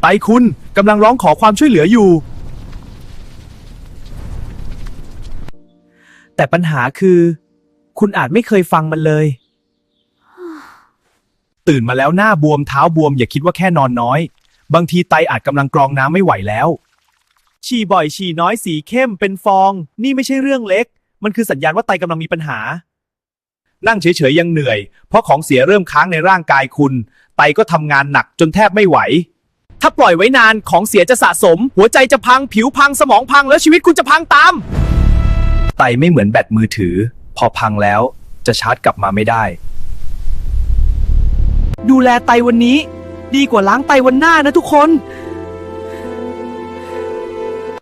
ไตคุณกำลังร้องขอความช่วยเหลืออยู่แต่ปัญหาคือคุณอาจไม่เคยฟังมันเลยตื่นมาแล้วหน้าบวมเท้าบวมอย่าคิดว่าแค่นอนน้อยบางทีไตอาจกำลังกรองน้ำไม่ไหวแล้วฉี่บ่อยฉี่น้อยสีเข้มเป็นฟองนี่ไม่ใช่เรื่องเล็กมันคือสัญญาณว่าไตกำลังมีปัญหานั่งเฉยๆยังเหนื่อยเพราะของเสียเริ่มค้างในร่างกายคุณไตก็ทำงานหนักจนแทบไม่ไหวถ้าปล่อยไว้นานของเสียจะสะสมหัวใจจะพังผิวพังสมองพังแล้วชีวิตคุณจะพังตามไตไม่เหมือนแบตมือถือพอพังแล้วจะชาร์จกลับมาไม่ได้ดูแลไตวันนี้ดีกว่าล้างไตวันหน้านะทุกคน